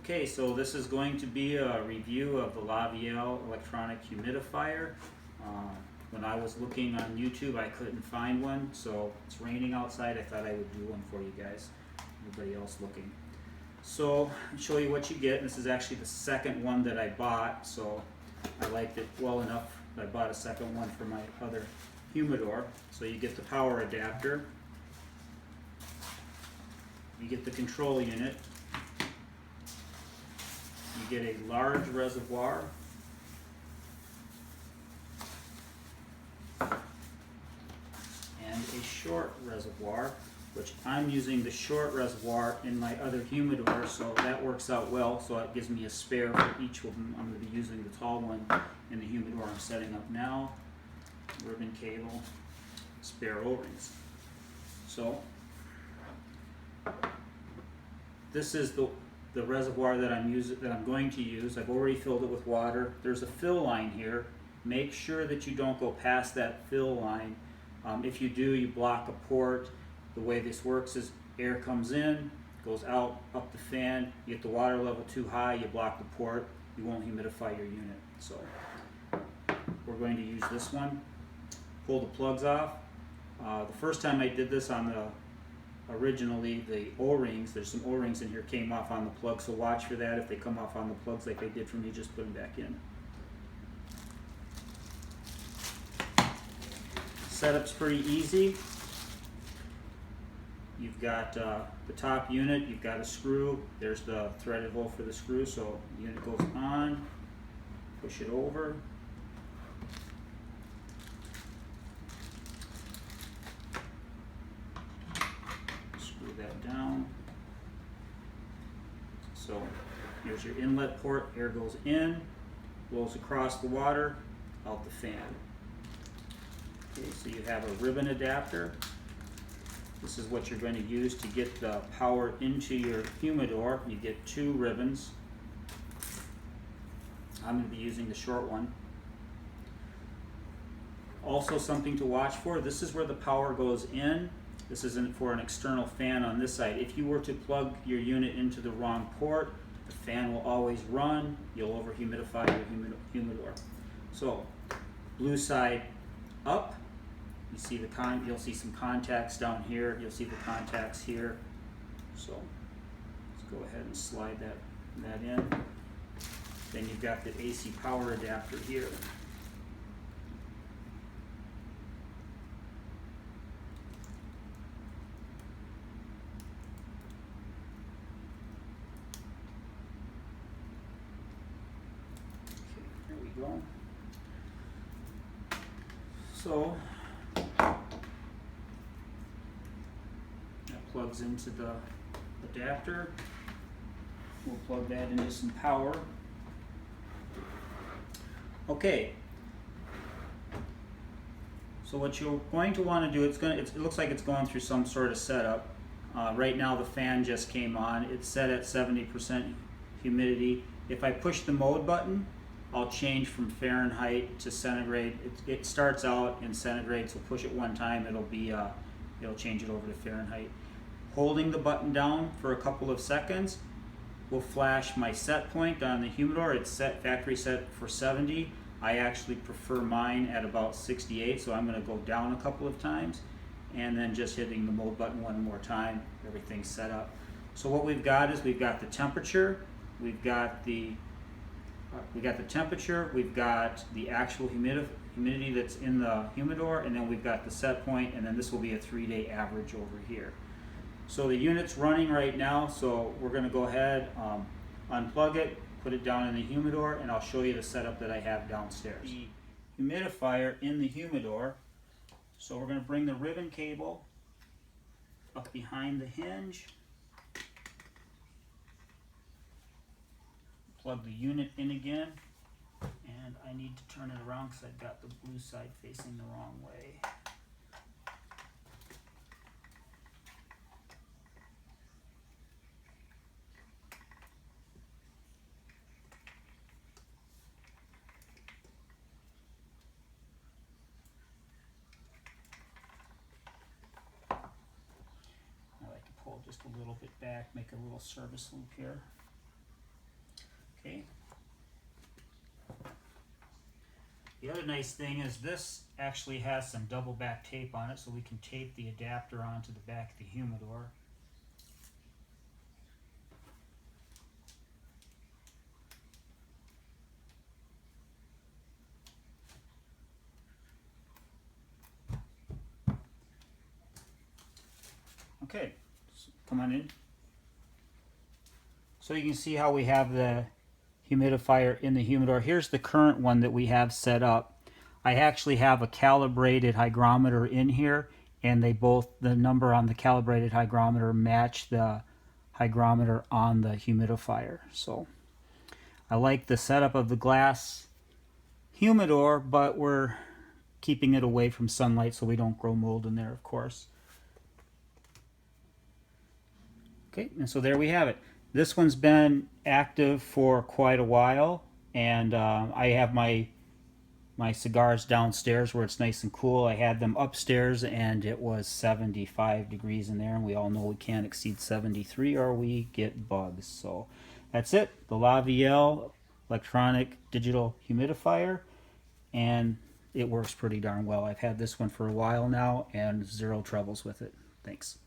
Okay, so this is going to be a review of the Laviel electronic humidifier. When I was looking on YouTube, I couldn't find one, so it's raining outside. I thought I would do one for you guys, everybody else looking. So I'll show you what you get. This is actually the second one that I bought, so I liked it well enough that I bought a second one for my other humidor. So you get the power adapter, you get the control unit, you get a large reservoir, and a short reservoir, which I'm using the short reservoir in my other humidor, so that works out well. So it gives me a spare for each of them. I'm going to be using the tall one in the humidor I'm setting up now. Ribbon cable, spare O-rings. So this is the reservoir that I'm going to use. I've already filled it with water. There's a fill line here. Make sure that you don't go past that fill line. If you do, you block a port. The way this works is air comes in, goes out, up the fan. You get the water level too high, you block the port. You won't humidify your unit. So we're going to use this one. Pull the plugs off. The first time I did this on originally the O-rings, there's some O-rings in here, came off on the plug, so watch for that. If they come off on the plugs like they did for me, just put them back in. Setup's pretty easy. You've got the top unit, you've got a screw, there's the threaded hole for the screw, so the unit goes on, push it over, down. So here's your inlet port, air goes in, blows across the water, out the fan. Okay, so you have a ribbon adapter. This is what you're going to use to get the power into your humidor. You get two ribbons. I'm going to be using the short one. Also something to watch for, this is where the power goes in. This isn't for an external fan on this side. If you were to plug your unit into the wrong port, the fan will always run. You'll over humidify your humidor. So, blue side up. You see you'll see some contacts down here. You'll see the contacts here. So let's go ahead and slide that in. Then you've got the AC power adapter here. Go. So that plugs into the adapter. We'll plug that into some power. Okay. So what you're going to want to do, it looks like it's going through some sort of setup. Right now the fan just came on. It's set at 70% humidity. If I push the mode button, I'll change from Fahrenheit to centigrade. It starts out in centigrade, so push it one time, it'll change it over to Fahrenheit. Holding the button down for a couple of seconds will flash my set point on the humidor. It's set factory set for 70. I actually prefer mine at about 68, so I'm going to go down a couple of times, and then just hitting the mode button one more time. Everything's set up. So what we've got is we've got the temperature, we've got the temperature, we've got the actual humidity that's in the humidor, and then we've got the set point, and then this will be a 3-day average over here. So the unit's running right now, so we're going to go ahead, unplug it, put it down in the humidor, and I'll show you the setup that I have downstairs. The humidifier in the humidor, so we're going to bring the ribbon cable up behind the hinge, plug the unit in again, and I need to turn it around because I've got the blue side facing the wrong way. I like to pull just a little bit back, make a little service loop here. Okay. The other nice thing is this actually has some double back tape on it, so we can tape the adapter onto the back of the humidor. Okay, so come on in. So you can see how we have the humidifier in the humidor. Here's the current one that we have set up. I actually have a calibrated hygrometer in here, and they both, the number on the calibrated hygrometer match the hygrometer on the humidifier. So I like the setup of the glass humidor, but we're keeping it away from sunlight so we don't grow mold in there, of course. Okay, and so there we have it. This one's been active for quite a while, and I have my cigars downstairs where it's nice and cool. I had them upstairs and it was 75 degrees in there, and we all know we can't exceed 73 or we get bugs. So that's it, the Laviel electronic digital humidifier, and it works pretty darn well. I've had this one for a while now and zero troubles with it. Thanks.